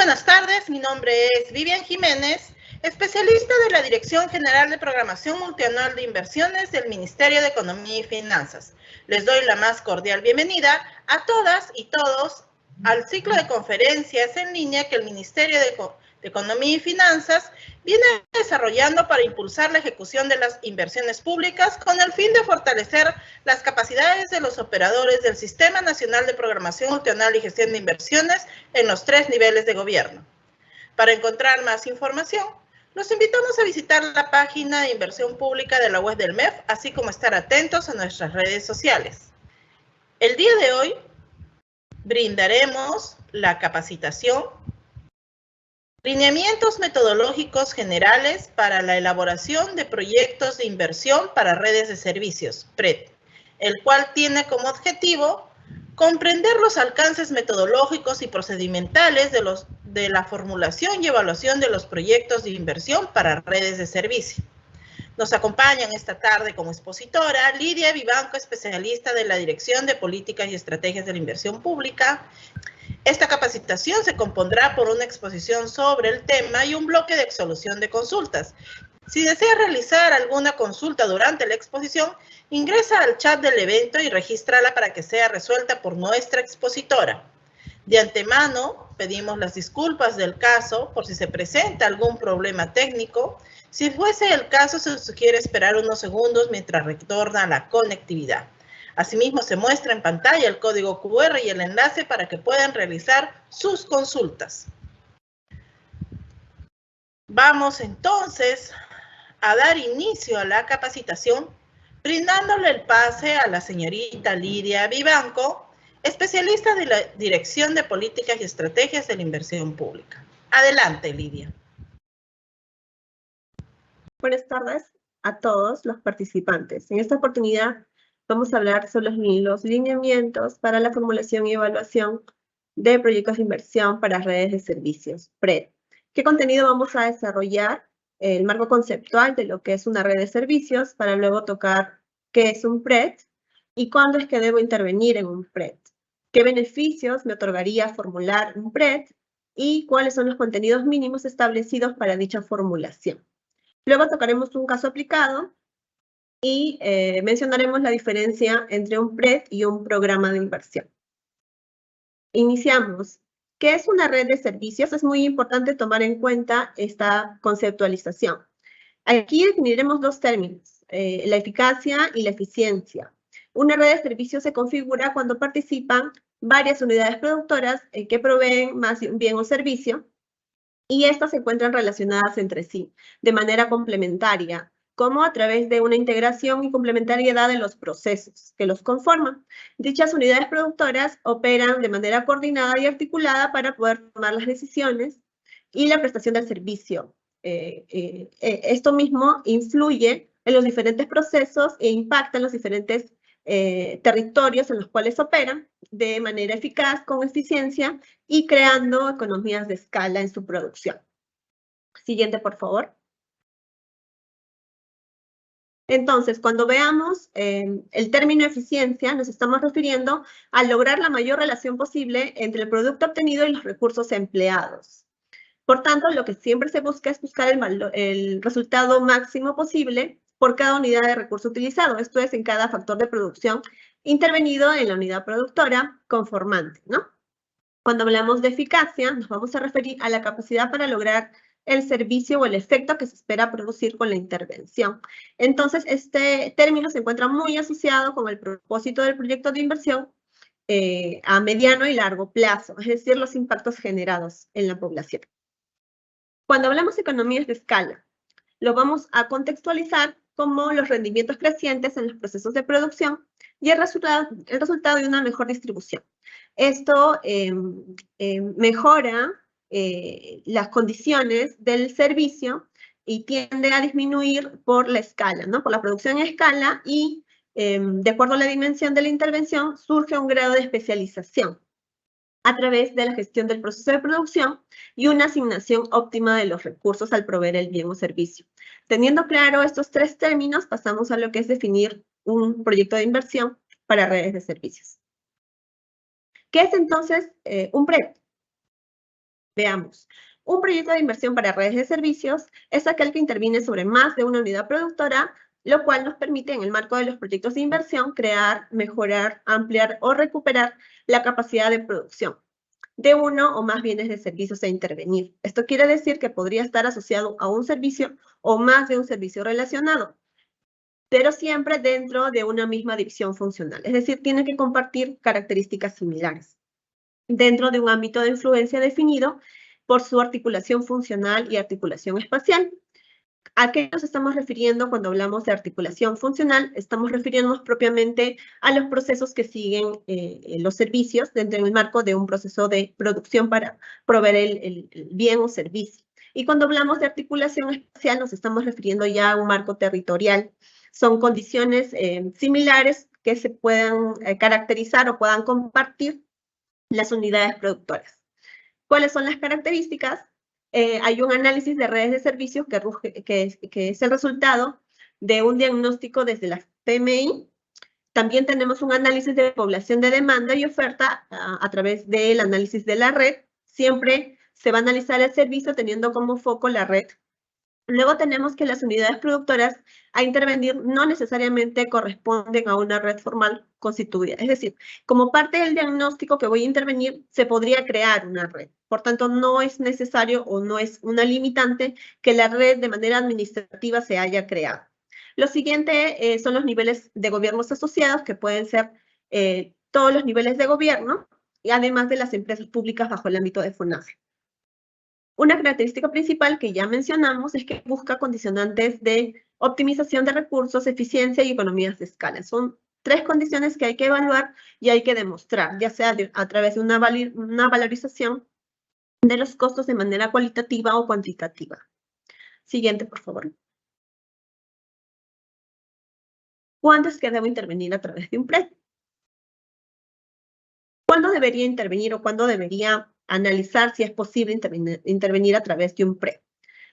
buenas tardes, mi nombre es Vivian Jiménez, especialista de la Dirección General de Programación Multianual de Inversiones del Ministerio de Economía y Finanzas. Les doy la más cordial bienvenida a todas y todos al ciclo de conferencias en línea que el Ministerio de Economía y Finanzas viene desarrollando para impulsar la ejecución de las inversiones públicas con el fin de fortalecer las capacidades de los operadores del Sistema Nacional de Programación Multianual y Gestión de Inversiones en los 3 niveles de gobierno. Para encontrar más información, los invitamos a visitar la página de inversión pública de la web del MEF, así como estar atentos a nuestras redes sociales. El día de hoy brindaremos la capacitación Lineamientos metodológicos generales para la elaboración de proyectos de inversión para redes de servicios, PRED, el cual tiene como objetivo comprender los alcances metodológicos y procedimentales de la formulación y evaluación de los proyectos de inversión para redes de servicio. Nos acompañan esta tarde como expositora Lidia Vivanco, especialista de la Dirección de Políticas y Estrategias de la Inversión Pública. Esta capacitación se compondrá por una exposición sobre el tema y un bloque de solución de consultas. Si desea realizar alguna consulta durante la exposición, ingresa al chat del evento y regístrala para que sea resuelta por nuestra expositora. De antemano, pedimos las disculpas del caso por si se presenta algún problema técnico. Si fuese el caso, se sugiere esperar unos segundos mientras retorna la conectividad. Asimismo, se muestra en pantalla el código QR y el enlace para que puedan realizar sus consultas. Vamos entonces a dar inicio a la capacitación, brindándole el pase a la señorita Lidia Vivanco, especialista de la Dirección de Políticas y Estrategias de la Inversión Pública. Adelante, Lidia. Buenas tardes a todos los participantes. En esta oportunidad vamos a hablar sobre los lineamientos para la formulación y evaluación de proyectos de inversión para redes de servicios, PRED. ¿Qué contenido vamos a desarrollar? El marco conceptual de lo que es una red de servicios, para luego tocar qué es un PRED y cuándo es que debo intervenir en un PRED. ¿Qué beneficios me otorgaría formular un PRED? Y cuáles son los contenidos mínimos establecidos para dicha formulación. Luego tocaremos un caso aplicado y mencionaremos la diferencia entre un PRED y un programa de inversión. Iniciamos. ¿Qué es una red de servicios? Es muy importante tomar en cuenta esta conceptualización. Aquí definiremos dos términos, la eficacia y la eficiencia. Una red de servicios se configura cuando participan varias unidades productoras que proveen más de un bien o servicio, y estas se encuentran relacionadas entre sí, de manera complementaria, como a través de una integración y complementariedad de los procesos que los conforman. Dichas unidades productoras operan de manera coordinada y articulada para poder tomar las decisiones y la prestación del servicio. Esto mismo influye en los diferentes procesos e impacta en los diferentes territorios en los cuales operan de manera eficaz, con eficiencia y creando economías de escala en su producción. Siguiente, por favor. Entonces, cuando veamos el término eficiencia, nos estamos refiriendo a lograr la mayor relación posible entre el producto obtenido y los recursos empleados. Por tanto, lo que siempre se busca es buscar el resultado máximo posible por cada unidad de recurso utilizado. Esto es, en cada factor de producción intervenido en la unidad productora conformante, ¿no? Cuando hablamos de eficacia, nos vamos a referir a la capacidad para lograr el servicio o el efecto que se espera producir con la intervención. Entonces, este término se encuentra muy asociado con el propósito del proyecto de inversión a mediano y largo plazo, es decir, los impactos generados en la población. Cuando hablamos de economías de escala, lo vamos a contextualizar como los rendimientos crecientes en los procesos de producción y el resultado de una mejor distribución. Esto mejora las condiciones del servicio y tiende a disminuir por la escala, ¿no? Por la producción en escala y, de acuerdo a la dimensión de la intervención, surge un grado de especialización a través de la gestión del proceso de producción y una asignación óptima de los recursos al proveer el bien o servicio. Teniendo claro estos tres términos, pasamos a lo que es definir un proyecto de inversión para redes de servicios. ¿Qué es entonces un PRED? Veamos. Un proyecto de inversión para redes de servicios es aquel que interviene sobre más de una unidad productora, lo cual nos permite, en el marco de los proyectos de inversión, crear, mejorar, ampliar o recuperar la capacidad de producción de uno o más bienes de servicios a intervenir. Esto quiere decir que podría estar asociado a un servicio o más de un servicio relacionado, pero siempre dentro de una misma división funcional. Es decir, tiene que compartir características similares dentro de un ámbito de influencia definido por su articulación funcional y articulación espacial. ¿A qué nos estamos refiriendo cuando hablamos de articulación funcional? Estamos refiriéndonos propiamente a los procesos que siguen los servicios dentro del marco de un proceso de producción para proveer el bien o servicio. Y cuando hablamos de articulación espacial, nos estamos refiriendo ya a un marco territorial. Son condiciones similares que se puedan caracterizar o puedan compartir las unidades productoras. ¿Cuáles son las características? Hay un análisis de redes de servicios que es el resultado de un diagnóstico desde la PMI. También tenemos un análisis de población de demanda y oferta a través del análisis de la red. Siempre se va a analizar el servicio teniendo como foco la red. Luego tenemos que las unidades productoras a intervenir no necesariamente corresponden a una red formal constituida. Es decir, como parte del diagnóstico que voy a intervenir, se podría crear una red. Por tanto, no es necesario o no es una limitante que la red de manera administrativa se haya creado. Lo siguiente son los niveles de gobiernos asociados, que pueden ser todos los niveles de gobierno, y además de las empresas públicas bajo el ámbito de FONASA. Una característica principal que ya mencionamos es que busca condicionantes de optimización de recursos, eficiencia y economías de escala. Son 3 condiciones que hay que evaluar y hay que demostrar, ya sea a través de una valorización de los costos de manera cualitativa o cuantitativa. Siguiente, por favor. ¿Cuándo es que debo intervenir a través de un PRED? ¿Cuándo debería intervenir o cuándo debería analizar si es posible intervenir a través de un PRED?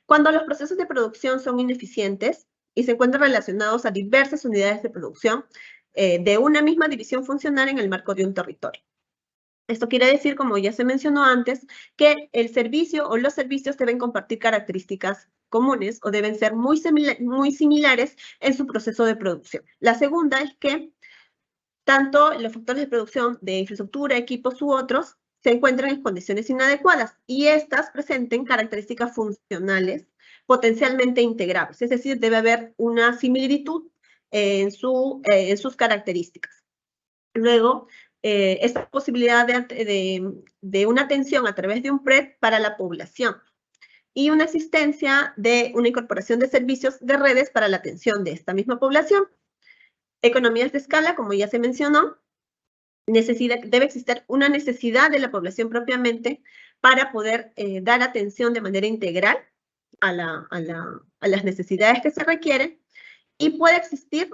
Cuando los procesos de producción son ineficientes y se encuentran relacionados a diversas unidades de producción de una misma división funcional en el marco de un territorio. Esto quiere decir, como ya se mencionó antes, que el servicio o los servicios deben compartir características comunes o deben ser muy similares en su proceso de producción. La segunda es que tanto los factores de producción de infraestructura, equipos u otros se encuentran en condiciones inadecuadas y estas presenten características funcionales potencialmente integrables. Es decir, debe haber una similitud en sus características. Luego, esta posibilidad de una atención a través de un PRED para la población y una existencia de una incorporación de servicios de redes para la atención de esta misma población. Economías de escala, como ya se mencionó, debe existir una necesidad de la población propiamente para poder dar atención de manera integral a las necesidades que se requieren y puede existir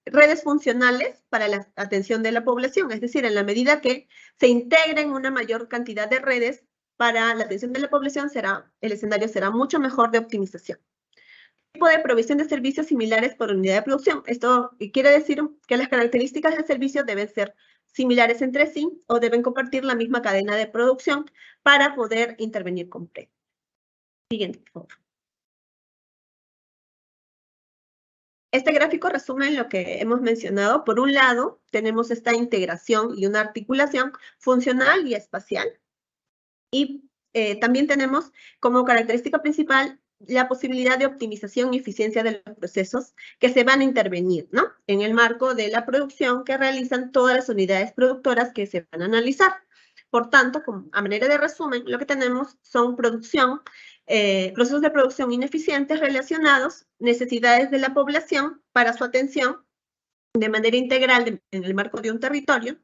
redes funcionales para la atención de la población, es decir, en la medida que se integren una mayor cantidad de redes para la atención de la población, el escenario será mucho mejor de optimización. Tipo de provisión de servicios similares por unidad de producción. Esto quiere decir que las características del servicio deben ser similares entre sí o deben compartir la misma cadena de producción para poder intervenir con PRED. Siguiente, por favor. Este gráfico resume lo que hemos mencionado. Por un lado, tenemos esta integración y una articulación funcional y espacial. Y también tenemos como característica principal la posibilidad de optimización y eficiencia de los procesos que se van a intervenir, ¿no? En el marco de la producción que realizan todas las unidades productoras que se van a analizar. Por tanto, a manera de resumen, lo que tenemos son procesos de producción ineficientes relacionados, necesidades de la población para su atención de manera integral en el marco de un territorio,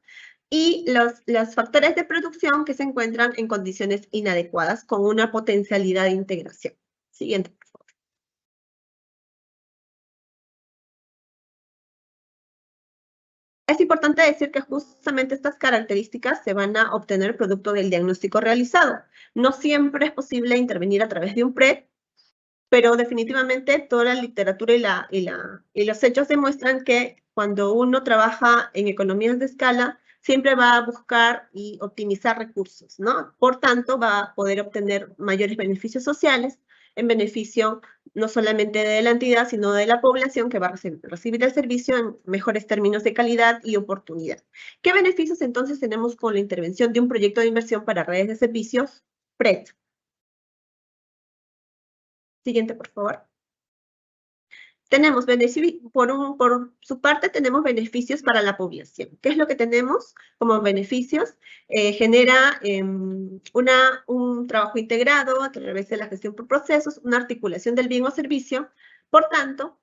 y los factores de producción que se encuentran en condiciones inadecuadas con una potencialidad de integración. Siguiente, por favor. Es importante decir que justamente estas características se van a obtener producto del diagnóstico realizado. No siempre es posible intervenir a través de un PRED, pero definitivamente toda la literatura y los hechos demuestran que cuando uno trabaja en economías de escala, siempre va a buscar y optimizar recursos, ¿no? Por tanto, va a poder obtener mayores beneficios sociales en beneficio no solamente de la entidad, sino de la población que va a recibir el servicio en mejores términos de calidad y oportunidad. ¿Qué beneficios entonces tenemos con la intervención de un proyecto de inversión para redes de servicios? PRED. Siguiente, por favor. Tenemos beneficios, por su parte tenemos beneficios para la población. ¿Qué es lo que tenemos como beneficios? Genera un trabajo integrado a través de la gestión por procesos, una articulación del bien o servicio. Por tanto,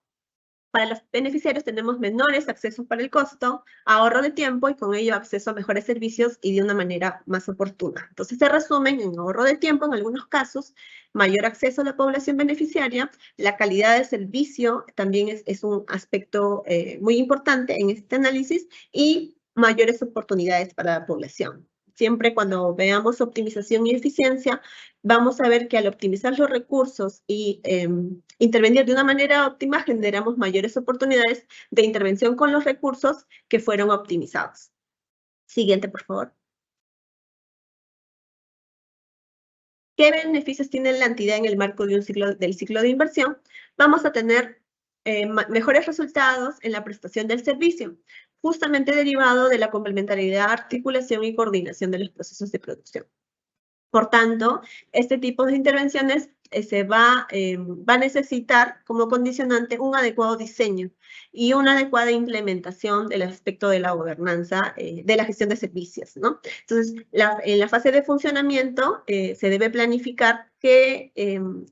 para los beneficiarios tenemos menores accesos para el costo, ahorro de tiempo y con ello acceso a mejores servicios y de una manera más oportuna. Entonces se resumen en ahorro de tiempo en algunos casos, mayor acceso a la población beneficiaria, la calidad del servicio también es un aspecto muy importante en este análisis y mayores oportunidades para la población. Siempre cuando veamos optimización y eficiencia, vamos a ver que al optimizar los recursos y intervenir de una manera óptima, generamos mayores oportunidades de intervención con los recursos que fueron optimizados. Siguiente, por favor. ¿Qué beneficios tiene la entidad en el marco de del ciclo de inversión? Vamos a tener mejores resultados en la prestación del servicio, justamente derivado de la complementariedad, articulación y coordinación de los procesos de producción. Por tanto, este tipo de intervenciones va a necesitar como condicionante un adecuado diseño y una adecuada implementación del aspecto de la gobernanza, de la gestión de servicios, ¿no? Entonces, en la fase de funcionamiento se debe planificar qué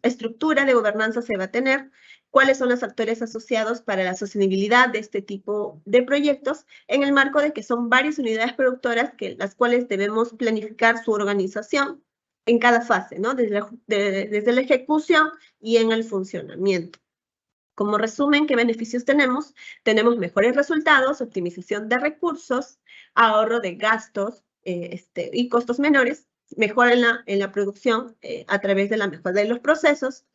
estructura de gobernanza se va a tener, cuáles son los actores asociados para la sostenibilidad de este tipo de proyectos, en el marco de que son varias unidades productoras las cuales debemos planificar su organización en cada fase, ¿no? Desde la ejecución y en el funcionamiento. Como resumen, ¿qué beneficios tenemos? Tenemos mejores resultados, optimización de recursos, ahorro de gastos y costos menores, mejora en la producción a través de la mejora de los procesos,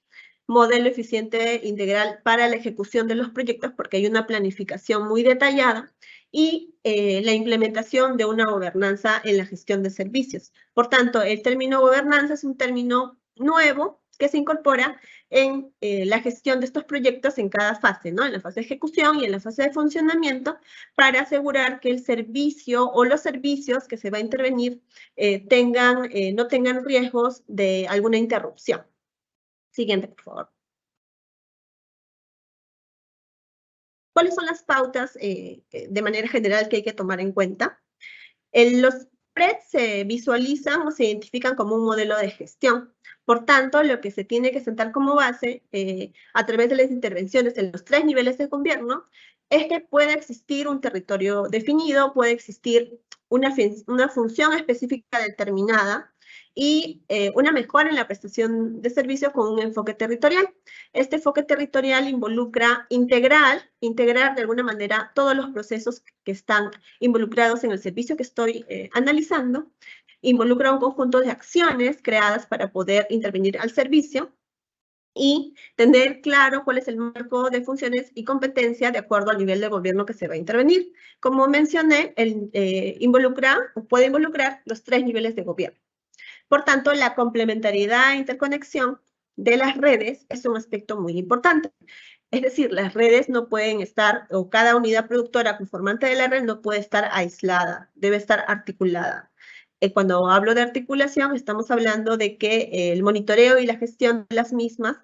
modelo eficiente integral para la ejecución de los proyectos porque hay una planificación muy detallada y la implementación de una gobernanza en la gestión de servicios. Por tanto, el término gobernanza es un término nuevo que se incorpora en la gestión de estos proyectos en cada fase, ¿no? En la fase de ejecución y en la fase de funcionamiento para asegurar que el servicio o los servicios que se va a intervenir no tengan riesgos de alguna interrupción. Siguiente, por favor. ¿Cuáles son las pautas de manera general que hay que tomar en cuenta? Los PRED se visualizan o se identifican como un modelo de gestión. Por tanto, lo que se tiene que sentar como base a través de las intervenciones en los 3 niveles de gobierno es que puede existir un territorio definido, puede existir una función específica determinada y una mejora en la prestación de servicios con un enfoque territorial. Este enfoque territorial involucra integrar de alguna manera todos los procesos que están involucrados en el servicio que estoy analizando, involucra un conjunto de acciones creadas para poder intervenir al servicio y tener claro cuál es el marco de funciones y competencia de acuerdo al nivel de gobierno que se va a intervenir. Como mencioné, puede involucrar los 3 niveles de gobierno. Por tanto, la complementariedad e interconexión de las redes es un aspecto muy importante. Es decir, las redes no pueden estar, o cada unidad productora conformante de la red no puede estar aislada, debe estar articulada. Cuando hablo de articulación, estamos hablando de que el monitoreo y la gestión de las mismas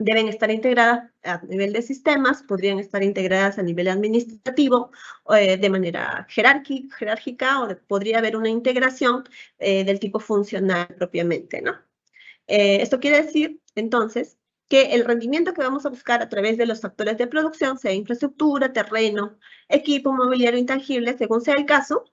deben estar integradas a nivel de sistemas, podrían estar integradas a nivel administrativo de manera jerárquica o podría haber una integración del tipo funcional propiamente, ¿no? Esto quiere decir, entonces, que el rendimiento que vamos a buscar a través de los factores de producción, sea infraestructura, terreno, equipo, mobiliario intangible, según sea el caso,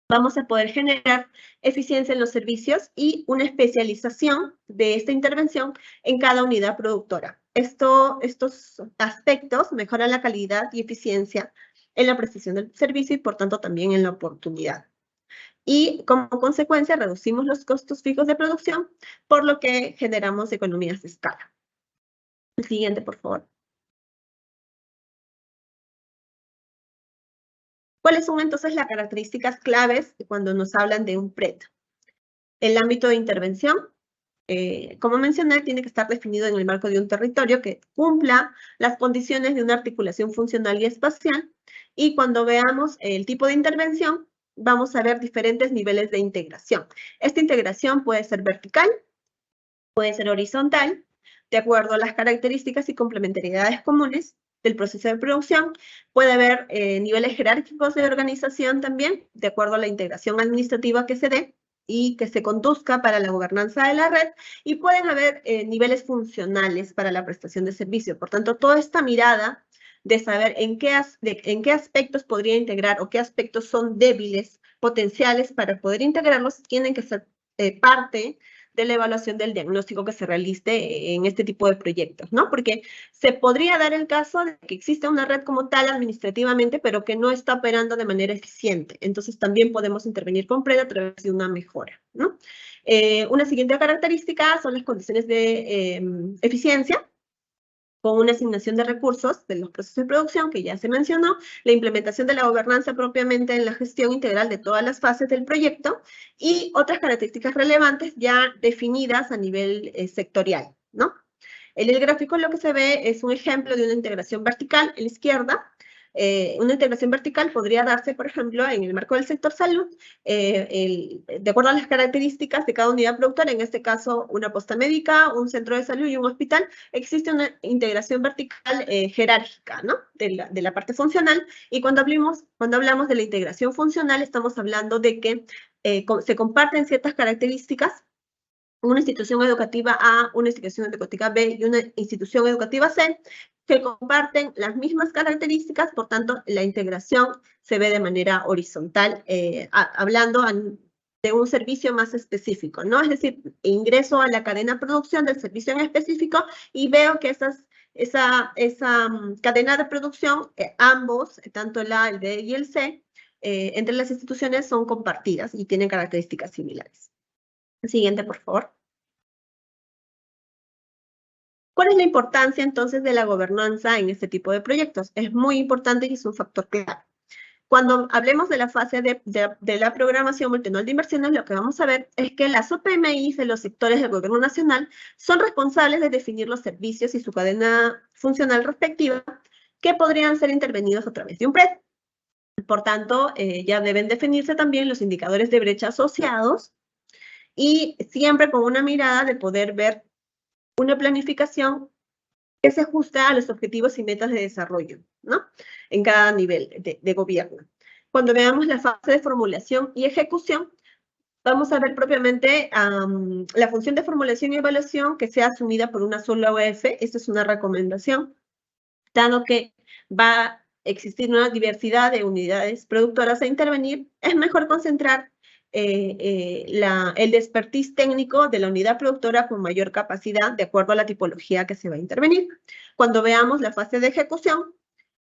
vamos a poder generar eficiencia en los servicios y una especialización de esta intervención en cada unidad productora. Estos aspectos mejoran la calidad y eficiencia en la prestación del servicio y, por tanto, también en la oportunidad. Y, como consecuencia, reducimos los costos fijos de producción, por lo que generamos economías de escala. El siguiente, por favor. ¿Cuáles son entonces las características claves cuando nos hablan de un PRED? El ámbito de intervención, como mencioné, tiene que estar definido en el marco de un territorio que cumpla las condiciones de una articulación funcional y espacial. Y cuando veamos el tipo de intervención, vamos a ver diferentes niveles de integración. Esta integración puede ser vertical, puede ser horizontal, de acuerdo a las características y complementariedades comunes del proceso de producción. Puede haber niveles jerárquicos de organización también, de acuerdo a la integración administrativa que se dé y que se conduzca para la gobernanza de la red, y pueden haber niveles funcionales para la prestación de servicio. Por tanto, toda esta mirada de saber en qué aspectos podría integrar o qué aspectos son débiles, potenciales para poder integrarlos, tienen que ser parte de la evaluación del diagnóstico que se realice en este tipo de proyectos, ¿no? Porque se podría dar el caso de que existe una red como tal administrativamente, pero que no está operando de manera eficiente. Entonces, también podemos intervenir con PRED a través de una mejora, ¿no? Una siguiente característica son las condiciones de eficiencia, con una asignación de recursos de los procesos de producción, que ya se mencionó, la implementación de la gobernanza propiamente en la gestión integral de todas las fases del proyecto, y otras características relevantes ya definidas a nivel sectorial, ¿no? En el gráfico lo que se ve es un ejemplo de una integración vertical en la izquierda. Una integración vertical podría darse, por ejemplo, en el marco del sector salud, de acuerdo a las características de cada unidad productora, en este caso una posta médica, un centro de salud y un hospital. Existe una integración vertical jerárquica, ¿no? De la parte funcional, y cuando hablamos de la integración funcional, estamos hablando de que se comparten ciertas características, una institución educativa A, una institución educativa B y una institución educativa C, que comparten las mismas características. Por tanto, la integración se ve de manera horizontal, hablando de un servicio más específico, ¿no? Es decir, ingreso a la cadena de producción del servicio en específico y veo que esa cadena de producción, ambos, tanto el A, el B y el C, entre las instituciones son compartidas y tienen características similares. Siguiente, por favor. ¿Cuál es la importancia entonces de la gobernanza en este tipo de proyectos? Es muy importante y es un factor clave. Cuando hablemos de la fase de la programación multianual de inversiones, lo que vamos a ver es que las OPMI de los sectores del gobierno nacional son responsables de definir los servicios y su cadena funcional respectiva, que podrían ser intervenidos a través de un PRED. Por tanto, ya deben definirse también los indicadores de brecha asociados, y siempre con una mirada de poder ver una planificación que se ajusta a los objetivos y metas de desarrollo, ¿no? En cada nivel de gobierno. Cuando veamos la fase de formulación y ejecución, vamos a ver propiamente la función de formulación y evaluación que sea asumida por una sola OF. Esta es una recomendación, dado que va a existir una diversidad de unidades productoras a intervenir. Es mejor concentrar el expertise técnico de la unidad productora con mayor capacidad de acuerdo a la tipología que se va a intervenir. Cuando veamos la fase de ejecución,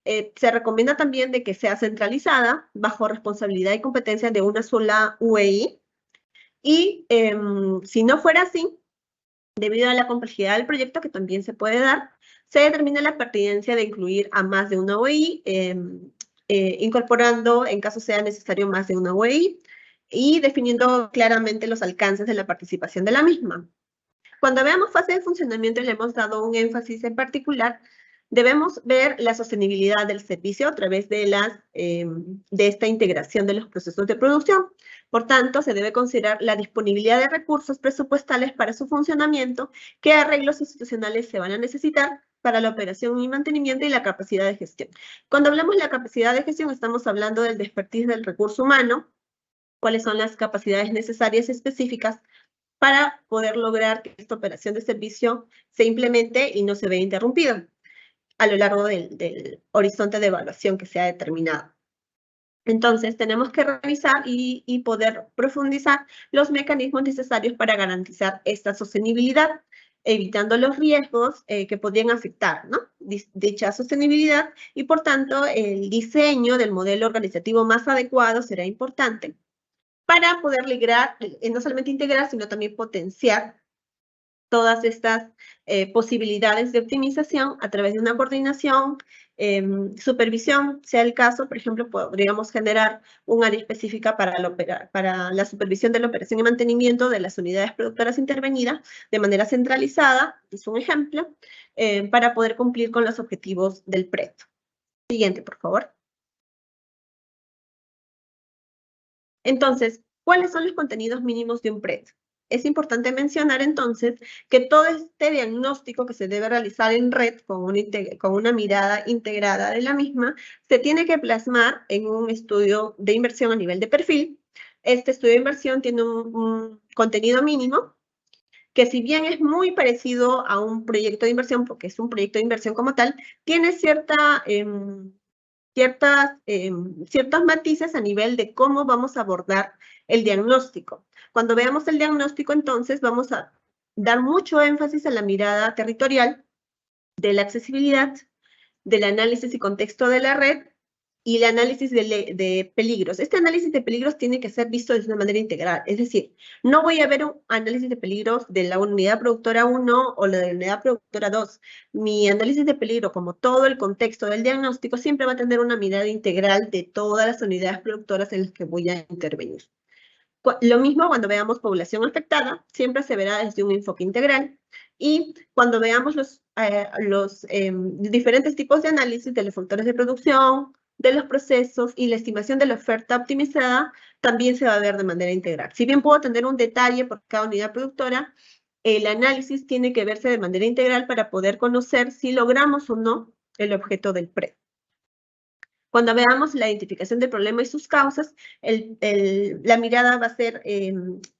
se recomienda también de que sea centralizada bajo responsabilidad y competencia de una sola UEI, y si no fuera así, debido a la complejidad del proyecto, que también se puede dar, se determina la pertinencia de incluir a más de una UEI, incorporando, en caso sea necesario, más de una UEI, y definiendo claramente los alcances de la participación de la misma. Cuando veamos fase de funcionamiento, le hemos dado un énfasis en particular. Debemos ver la sostenibilidad del servicio a través de esta integración de los procesos de producción. Por tanto, se debe considerar la disponibilidad de recursos presupuestales para su funcionamiento, qué arreglos institucionales se van a necesitar para la operación y mantenimiento, y la capacidad de gestión. Cuando hablamos de la capacidad de gestión, estamos hablando del expertise del recurso humano, cuáles son las capacidades necesarias específicas para poder lograr que esta operación de servicio se implemente y no se vea interrumpida a lo largo del horizonte de evaluación que se ha determinado. Entonces, tenemos que revisar y poder profundizar los mecanismos necesarios para garantizar esta sostenibilidad, evitando los riesgos que podrían afectar, ¿no?, dicha sostenibilidad, y por tanto, el diseño del modelo organizativo más adecuado será importante para poder lograr no solamente integrar, sino también potenciar todas estas posibilidades de optimización a través de una coordinación, supervisión, sea el caso. Por ejemplo, podríamos generar un área específica para la supervisión de la operación y mantenimiento de las unidades productoras intervenidas de manera centralizada, es un ejemplo, para poder cumplir con los objetivos del PRED. Siguiente, por favor. Entonces, ¿cuáles son los contenidos mínimos de un PRED? Es importante mencionar entonces que todo este diagnóstico que se debe realizar en red con una mirada integrada de la misma se tiene que plasmar en un estudio de inversión a nivel de perfil. Este estudio de inversión tiene un contenido mínimo que, si bien es muy parecido a un proyecto de inversión, porque es un proyecto de inversión como tal, tiene ciertos matices a nivel de cómo vamos a abordar el diagnóstico. Cuando veamos el diagnóstico, entonces, vamos a dar mucho énfasis a la mirada territorial, de la accesibilidad, del análisis y contexto de la red y el análisis de peligros. Este análisis de peligros tiene que ser visto de una manera integral. Es decir, no voy a ver un análisis de peligros de la unidad productora 1 o la de la unidad productora 2. Mi análisis de peligro, como todo el contexto del diagnóstico, siempre va a tener una mirada integral de todas las unidades productoras en las que voy a intervenir. Lo mismo cuando veamos población afectada, siempre se verá desde un enfoque integral. Y cuando veamos los diferentes tipos de análisis de los factores de producción, de los procesos y la estimación de la oferta optimizada, también se va a ver de manera integral. Si bien puedo tener un detalle por cada unidad productora, el análisis tiene que verse de manera integral para poder conocer si logramos o no el objeto del PRED. Cuando veamos la identificación del problema y sus causas, la mirada va a ser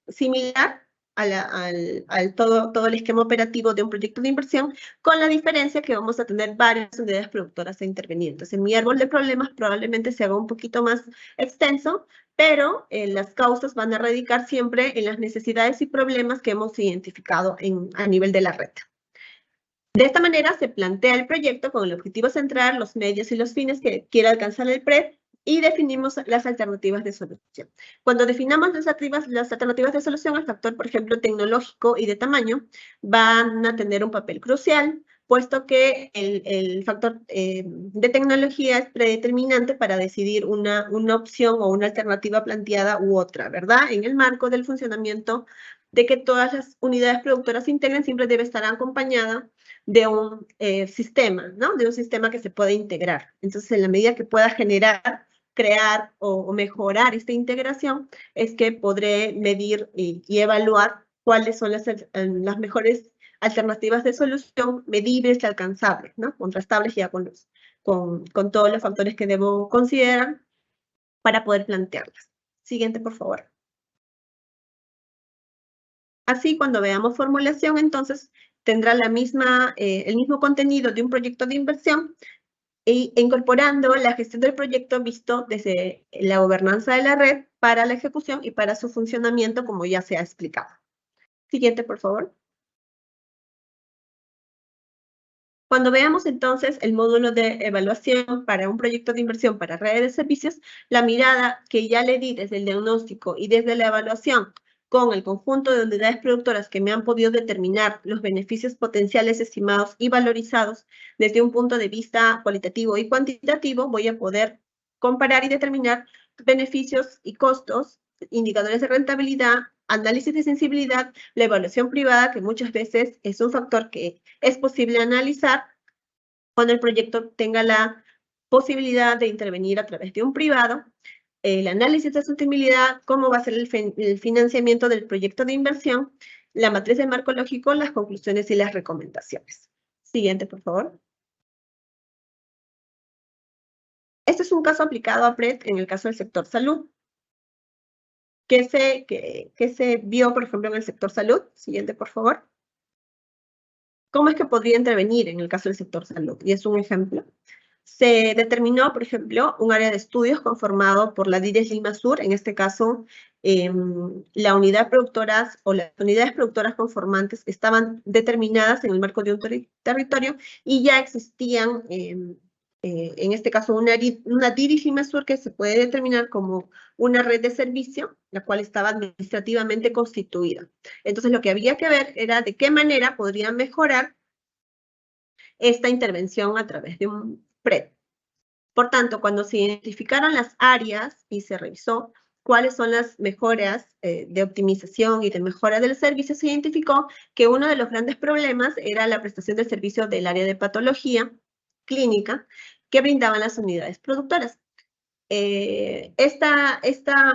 similar al todo el esquema operativo de un proyecto de inversión, con la diferencia que vamos a tener varias unidades productoras a intervenir. Entonces, mi árbol de problemas probablemente se haga un poquito más extenso, pero las causas van a radicar siempre en las necesidades y problemas que hemos identificado a nivel de la red. De esta manera se plantea el proyecto con el objetivo central, los medios y los fines que quiere alcanzar el PRED, y definimos las alternativas de solución. Cuando definamos las alternativas de solución, el factor, por ejemplo, tecnológico y de tamaño van a tener un papel crucial, puesto que el factor de tecnología es predeterminante para decidir una opción o una alternativa planteada u otra, ¿verdad? En el marco del funcionamiento de que todas las unidades productoras se integren, siempre debe estar acompañada de un sistema, ¿no? De un sistema que se pueda integrar. Entonces, en la medida que pueda generar, crear o mejorar esta integración, es que podré medir y evaluar cuáles son las mejores alternativas de solución medibles y alcanzables, ¿no? Contrastables ya con todos los factores que debo considerar para poder plantearlas. Siguiente, por favor. Así, cuando veamos formulación, entonces, tendrá el mismo contenido de un proyecto de inversión, e incorporando la gestión del proyecto visto desde la gobernanza de la red para la ejecución y para su funcionamiento, como ya se ha explicado. Siguiente, por favor. Cuando veamos entonces el módulo de evaluación para un proyecto de inversión para redes de servicios, la mirada que ya le di desde el diagnóstico y desde la evaluación con el conjunto de unidades productoras que me han podido determinar los beneficios potenciales estimados y valorizados desde un punto de vista cualitativo y cuantitativo, voy a poder comparar y determinar beneficios y costos, indicadores de rentabilidad, análisis de sensibilidad, la evaluación privada, que muchas veces es un factor que es posible analizar cuando el proyecto tenga la posibilidad de intervenir a través de un privado, el análisis de sostenibilidad, cómo va a ser el financiamiento del proyecto de inversión, la matriz de marco lógico, las conclusiones y las recomendaciones. Siguiente, por favor. Este es un caso aplicado a PRED en el caso del sector salud. ¿Qué se vio, por ejemplo, en el sector salud? Siguiente, por favor. ¿Cómo es que podría intervenir en el caso del sector salud? Y es un ejemplo. Se determinó, por ejemplo, un área de estudios conformado por la DIRES Lima Sur, en este caso, la unidad productoras o las unidades productoras conformantes estaban determinadas en el marco de un territorio y ya existían en este caso una DIRI-FIMASUR que se puede determinar como una red de servicio, la cual estaba administrativamente constituida. Entonces lo que había que ver era de qué manera podrían mejorar esta intervención a través de un PRED. Por tanto, cuando se identificaron las áreas y se revisó cuáles son las mejoras de optimización y de mejora del servicio, se identificó que uno de los grandes problemas era la prestación del servicio del área de patología clínica que brindaban las unidades productoras. Esta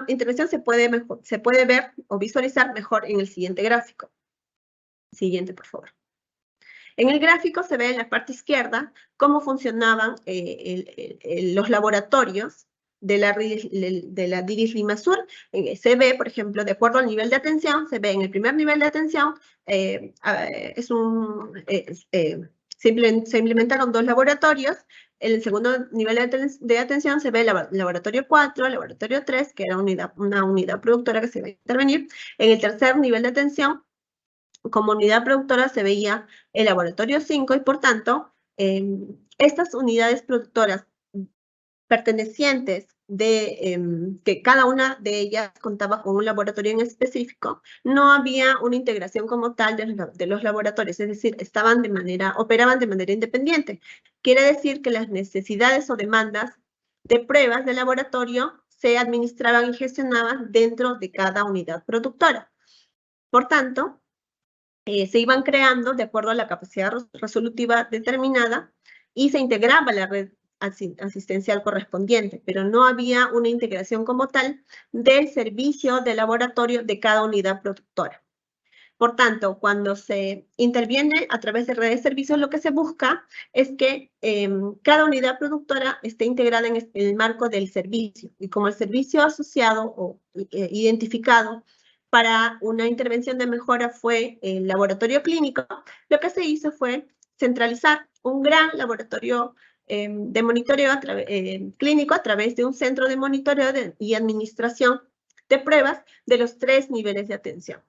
intervención se puede ver o visualizar mejor en el siguiente gráfico. Siguiente, por favor. En el gráfico se ve en la parte izquierda cómo funcionaban los laboratorios de la DIRI-FIMASUR. Se ve, por ejemplo, de acuerdo al nivel de atención, se ve en el primer nivel de atención, se implementaron 2 laboratorios. En el segundo nivel de atención se ve el laboratorio 4, el laboratorio 3, que era una unidad productora que se iba a intervenir. En el tercer nivel de atención, como unidad productora se veía el laboratorio 5 y por tanto, estas unidades productoras pertenecientes que cada una de ellas contaba con un laboratorio en específico, no había una integración como tal de los laboratorios, es decir, operaban de manera independiente. Quiere decir que las necesidades o demandas de pruebas de laboratorio se administraban y gestionaban dentro de cada unidad productora. Por tanto, se iban creando de acuerdo a la capacidad resolutiva determinada y se integraba la red asistencial correspondiente, pero no había una integración como tal del servicio de laboratorio de cada unidad productora. Por tanto, cuando se interviene a través de redes de servicios, lo que se busca es que cada unidad productora esté integrada en el marco del servicio. Y como el servicio asociado o identificado para una intervención de mejora fue el laboratorio clínico, lo que se hizo fue centralizar un gran laboratorio de monitoreo clínico a través de un centro de monitoreo y administración de pruebas de los 3 niveles de atención.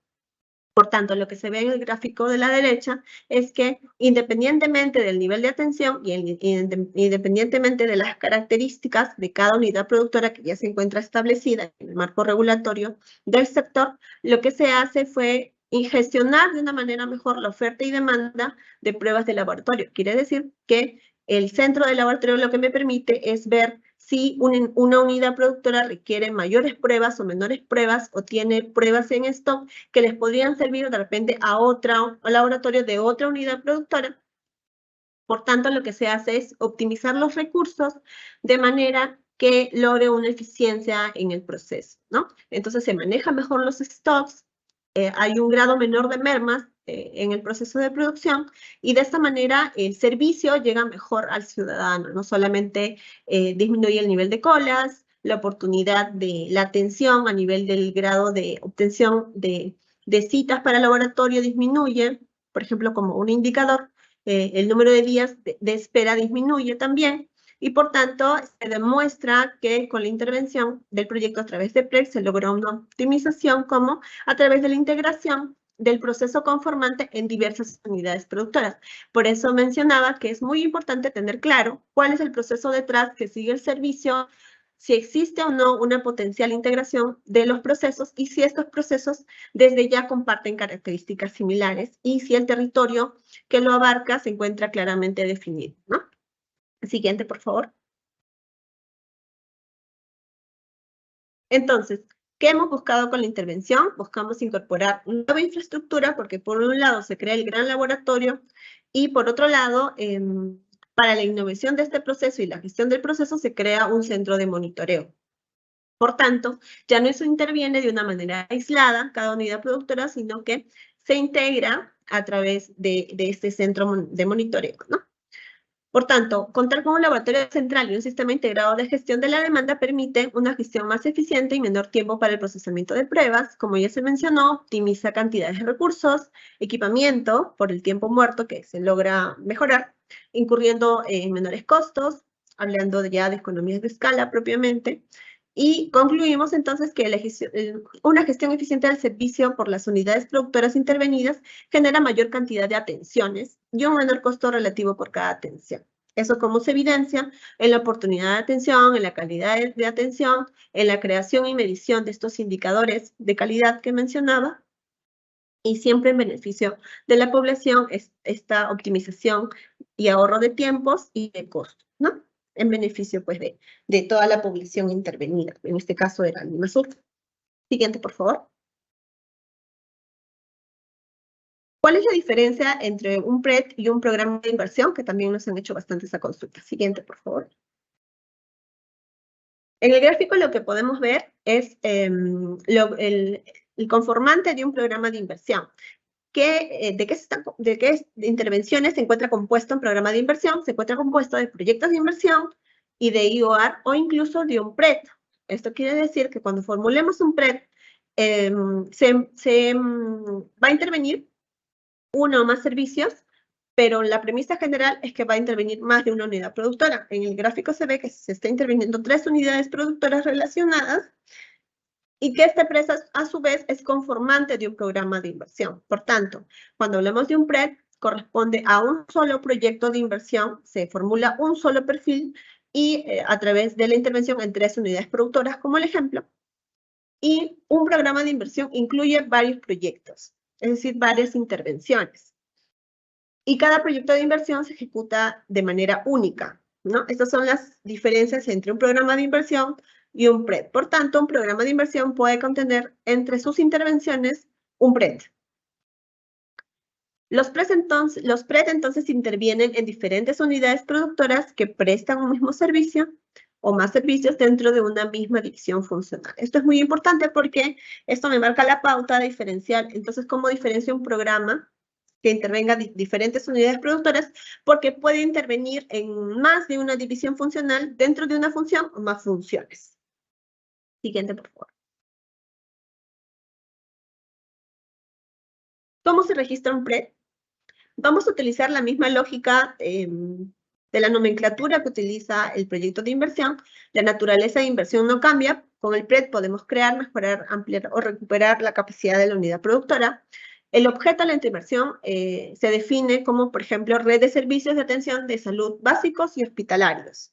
Por tanto, lo que se ve en el gráfico de la derecha es que independientemente del nivel de atención y independientemente de las características de cada unidad productora que ya se encuentra establecida en el marco regulatorio del sector, lo que se hace fue gestionar de una manera mejor la oferta y demanda de pruebas de laboratorio. Quiere decir que el centro de laboratorio lo que me permite es ver si una unidad productora requiere mayores pruebas o menores pruebas o tiene pruebas en stock que les podrían servir de repente a otro laboratorio de otra unidad productora. Por tanto, lo que se hace es optimizar los recursos de manera que logre una eficiencia en el proceso, ¿no? Entonces se manejan mejor los stocks, hay un grado menor de mermas en el proceso de producción y de esta manera el servicio llega mejor al ciudadano, no solamente disminuye el nivel de colas, la oportunidad de la atención a nivel del grado de obtención de citas para laboratorio disminuye, por ejemplo, como un indicador, el número de días de espera disminuye también, y por tanto se demuestra que con la intervención del proyecto a través de PRED se logró una optimización como a través de la integración del proceso conformante en diversas unidades productoras. Por eso mencionaba que es muy importante tener claro cuál es el proceso detrás que sigue el servicio, si existe o no una potencial integración de los procesos y si estos procesos desde ya comparten características similares y si el territorio que lo abarca se encuentra claramente definido, ¿no? Siguiente, por favor. Entonces, ¿qué hemos buscado con la intervención? Buscamos incorporar nueva infraestructura porque por un lado se crea el gran laboratorio y por otro lado, para la innovación de este proceso y la gestión del proceso se crea un centro de monitoreo. Por tanto, ya no se interviene de una manera aislada cada unidad productora, sino que se integra a través de este centro de monitoreo, ¿no? Por tanto, contar con un laboratorio central y un sistema integrado de gestión de la demanda permite una gestión más eficiente y menor tiempo para el procesamiento de pruebas. Como ya se mencionó, optimiza cantidades de recursos, equipamiento por el tiempo muerto que se logra mejorar, incurriendo en menores costos, hablando ya de economías de escala propiamente. Y concluimos entonces que una gestión eficiente del servicio por las unidades productoras intervenidas genera mayor cantidad de atenciones y un menor costo relativo por cada atención. Eso como se evidencia en la oportunidad de atención, en la calidad de atención, en la creación y medición de estos indicadores de calidad que mencionaba, y siempre en beneficio de la población esta optimización y ahorro de tiempos y de costos, ¿no? En beneficio, pues, de toda la población intervenida. En este caso era Lima Sur. Siguiente, por favor. ¿Cuál es la diferencia entre un PRED y un programa de inversión? Que también nos han hecho bastante esa consulta. Siguiente, por favor. En el gráfico lo que podemos ver es el conformante de un programa de inversión. ¿De qué intervenciones se encuentra compuesto un programa de inversión? Se encuentra compuesto de proyectos de inversión y de IOR o incluso de un PRED. Esto quiere decir que cuando formulemos un PRED, va a intervenir uno o más servicios, pero la premisa general es que va a intervenir más de una unidad productora. En el gráfico se ve que se está interviniendo 3 unidades productoras relacionadas y que esta empresa, a su vez, es conformante de un programa de inversión. Por tanto, cuando hablamos de un PRED, corresponde a un solo proyecto de inversión, se formula un solo perfil y a través de la intervención en 3 unidades productoras, como el ejemplo, y un programa de inversión incluye varios proyectos, es decir, varias intervenciones. Y cada proyecto de inversión se ejecuta de manera única, ¿no? Estas son las diferencias entre un programa de inversión y un PRED. Por tanto, un programa de inversión puede contener entre sus intervenciones un PRED. Los PRED entonces intervienen en diferentes unidades productoras que prestan un mismo servicio o más servicios dentro de una misma división funcional. Esto es muy importante porque esto me marca la pauta diferencial. Entonces, ¿cómo diferencia un programa que intervenga diferentes unidades productoras? Porque puede intervenir en más de una división funcional dentro de una función o más funciones. Siguiente, por favor. ¿Cómo se registra un PRED? Vamos a utilizar la misma lógica de la nomenclatura que utiliza el proyecto de inversión. La naturaleza de inversión no cambia. Con el PRED podemos crear, mejorar, ampliar o recuperar la capacidad de la unidad productora. El objeto de la intervención se define como, por ejemplo, red de servicios de atención de salud básicos y hospitalarios.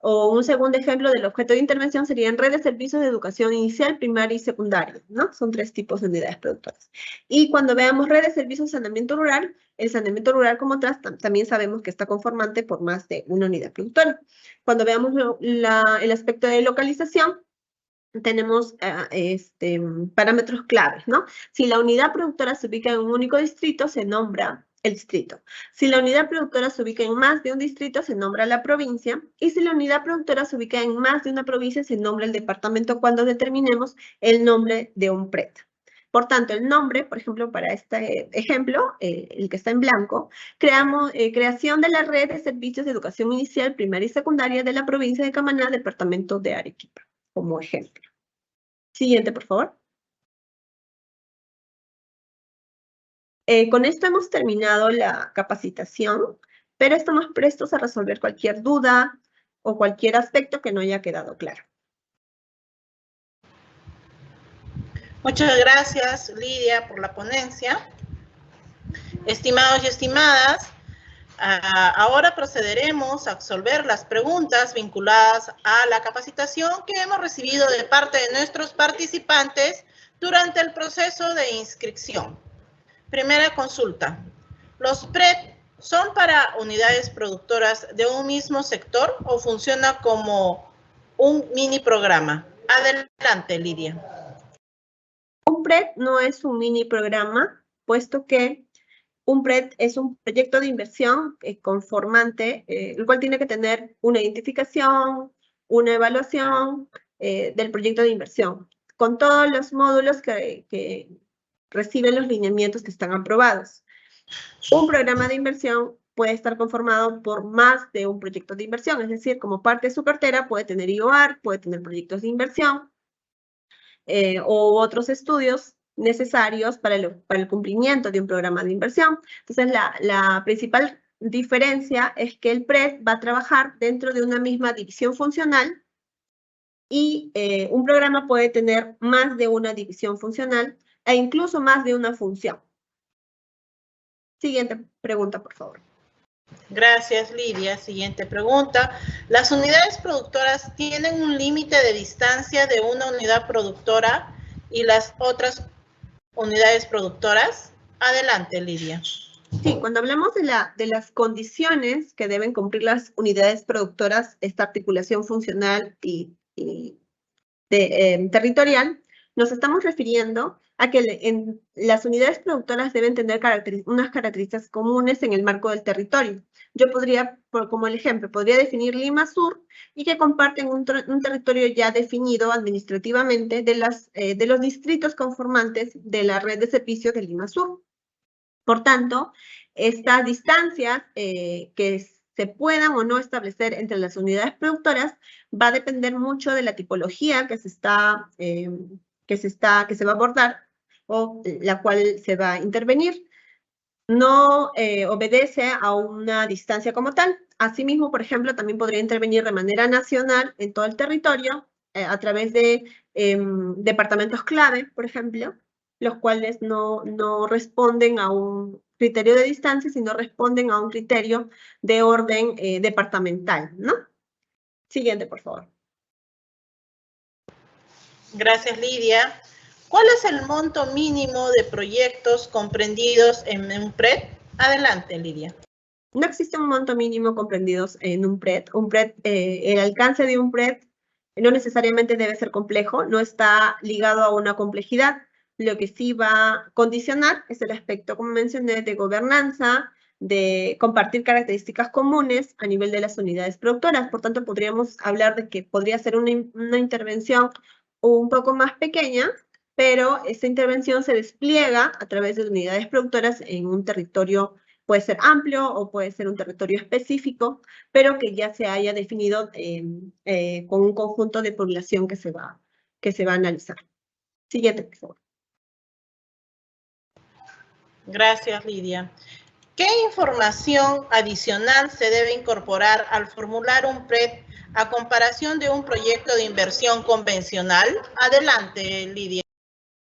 O un segundo ejemplo del objeto de intervención serían redes de servicios de educación inicial, primaria y secundaria, ¿no? Son 3 tipos de unidades productoras. Y cuando veamos redes de servicios de saneamiento rural, el saneamiento rural como tal también sabemos que está conformante por más de una unidad productora. Cuando veamos el aspecto de localización, tenemos parámetros claves, ¿no? Si la unidad productora se ubica en un único distrito, se nombra el distrito. Si la unidad productora se ubica en más de un distrito, se nombra la provincia. Y si la unidad productora se ubica en más de una provincia, se nombra el departamento cuando determinemos el nombre de un PRED. Por tanto, el nombre, por ejemplo, para este ejemplo, el que está en blanco, creación de la red de servicios de educación inicial, primaria y secundaria de la provincia de Camaná, departamento de Arequipa, como ejemplo. Siguiente, por favor. Con esto hemos terminado la capacitación, pero estamos prestos a resolver cualquier duda o cualquier aspecto que no haya quedado claro. Muchas gracias, Lidia, por la ponencia. Estimados y estimadas, ahora procederemos a resolver las preguntas vinculadas a la capacitación que hemos recibido de parte de nuestros participantes durante el proceso de inscripción. Primera consulta. ¿Los PRED son para unidades productoras de un mismo sector o funciona como un mini programa? Adelante, Lidia. Un PRED no es un mini programa, puesto que un PRED es un proyecto de inversión conformante, el cual tiene que tener una identificación, una evaluación del proyecto de inversión, con todos los módulos que reciben los lineamientos que están aprobados. Un programa de inversión puede estar conformado por más de un proyecto de inversión, es decir, como parte de su cartera puede tener IOR, puede tener proyectos de inversión o otros estudios necesarios para el cumplimiento de un programa de inversión. Entonces, la principal diferencia es que el PRED va a trabajar dentro de una misma división funcional y un programa puede tener más de una división funcional e incluso más de una función. Siguiente pregunta, por favor. Gracias, Lidia. Siguiente pregunta. ¿Las unidades productoras tienen un límite de distancia de una unidad productora y las otras unidades productoras? Adelante, Lidia. Sí, cuando hablamos de las condiciones que deben cumplir las unidades productoras, esta articulación funcional y territorial, nos estamos refiriendo a que las unidades productoras deben tener unas características comunes en el marco del territorio. Yo podría, como el ejemplo, podría definir Lima Sur y que comparten un territorio ya definido administrativamente de los distritos conformantes de la red de servicios de Lima Sur. Por tanto, estas distancias que se puedan o no establecer entre las unidades productoras va a depender mucho de la tipología que se va a abordar o la cual se va a intervenir. No obedece a una distancia como tal. Asimismo, por ejemplo, también podría intervenir de manera nacional en todo el territorio a través de departamentos clave, por ejemplo, los cuales no responden a un criterio de distancia, sino responden a un criterio de orden departamental, ¿no? Siguiente, por favor. Gracias, Lidia. ¿Cuál es el monto mínimo de proyectos comprendidos en un PRED? Adelante, Lidia. No existe un monto mínimo comprendidos en un PRED. El alcance de un PRED no necesariamente debe ser complejo, no está ligado a una complejidad. Lo que sí va a condicionar es el aspecto, como mencioné, de gobernanza, de compartir características comunes a nivel de las unidades productoras. Por tanto, podríamos hablar de que podría ser una intervención un poco más pequeña, pero esta intervención se despliega a través de unidades productoras en un territorio, puede ser amplio o puede ser un territorio específico, pero que ya se haya definido con un conjunto de población que se va a analizar. Siguiente, por favor. Gracias, Lidia. ¿Qué información adicional se debe incorporar al formular un PRED a comparación de un proyecto de inversión convencional? Adelante, Lidia.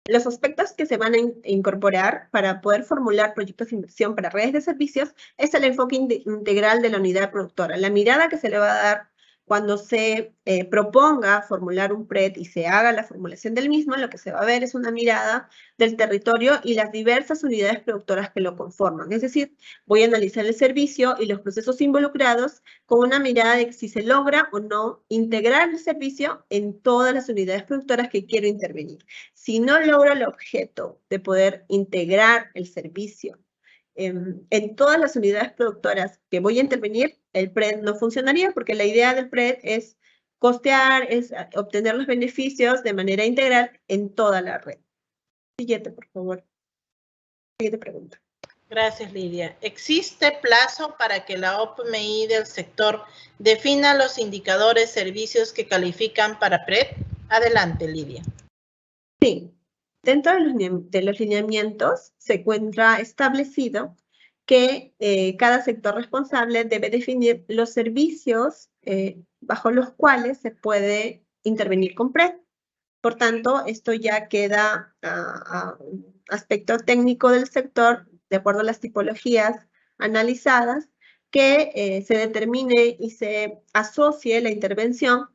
Los aspectos que se van a incorporar para poder formular proyectos de inversión para redes de servicios es el enfoque integral de la unidad productora. La mirada que se le va a dar cuando se proponga formular un PRED y se haga la formulación del mismo, lo que se va a ver es una mirada del territorio y las diversas unidades productoras que lo conforman. Es decir, voy a analizar el servicio y los procesos involucrados con una mirada de si se logra o no integrar el servicio en todas las unidades productoras que quiero intervenir. Si no logro el objeto de poder integrar el servicio en todas las unidades productoras que voy a intervenir, el PRED no funcionaría porque la idea del PRED es costear, es obtener los beneficios de manera integral en toda la red. Siguiente, por favor. Siguiente pregunta. Gracias, Lidia. ¿Existe plazo para que la OPMI del sector defina los indicadores servicios que califican para PRED? Adelante, Lidia. Sí. Dentro de los lineamientos se encuentra establecido que cada sector responsable debe definir los servicios bajo los cuales se puede intervenir con PRED. Por tanto, esto ya queda a aspecto técnico del sector, de acuerdo a las tipologías analizadas, que se determine y se asocie la intervención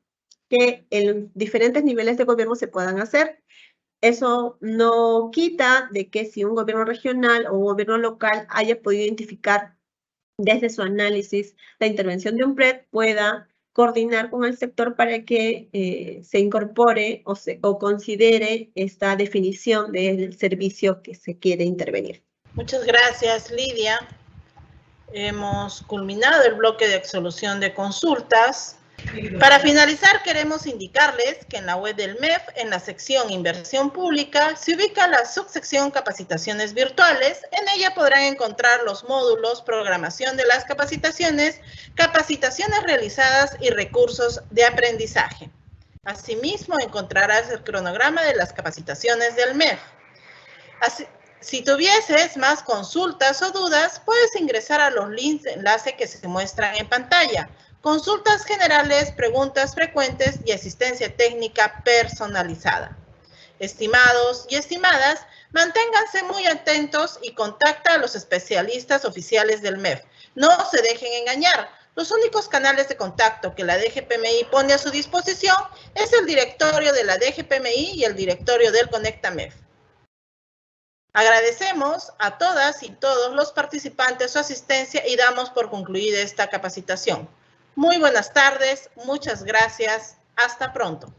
que en diferentes niveles de gobierno se puedan hacer. Eso no quita de que si un gobierno regional o un gobierno local haya podido identificar desde su análisis la intervención de un PRED, pueda coordinar con el sector para que se incorpore o considere esta definición del servicio que se quiere intervenir. Muchas gracias, Lidia. Hemos culminado el bloque de solución de consultas. Para finalizar, queremos indicarles que en la web del MEF, en la sección Inversión Pública, se ubica la subsección Capacitaciones Virtuales. En ella podrán encontrar los módulos, programación de las capacitaciones, capacitaciones realizadas y recursos de aprendizaje. Asimismo, encontrarás el cronograma de las capacitaciones del MEF. Si tuvieses más consultas o dudas, puedes ingresar a los links de enlace que se muestran en pantalla. Consultas generales, preguntas frecuentes y asistencia técnica personalizada. Estimados y estimadas, manténganse muy atentos y contacta a los especialistas oficiales del MEF No se dejen engañar. Los únicos canales de contacto que la DGPMI pone a su disposición es el directorio de la DGPMI y el directorio del Conectamef. Agradecemos a todas y todos los participantes su asistencia y damos por concluida esta capacitación. Muy buenas tardes, muchas gracias, hasta pronto.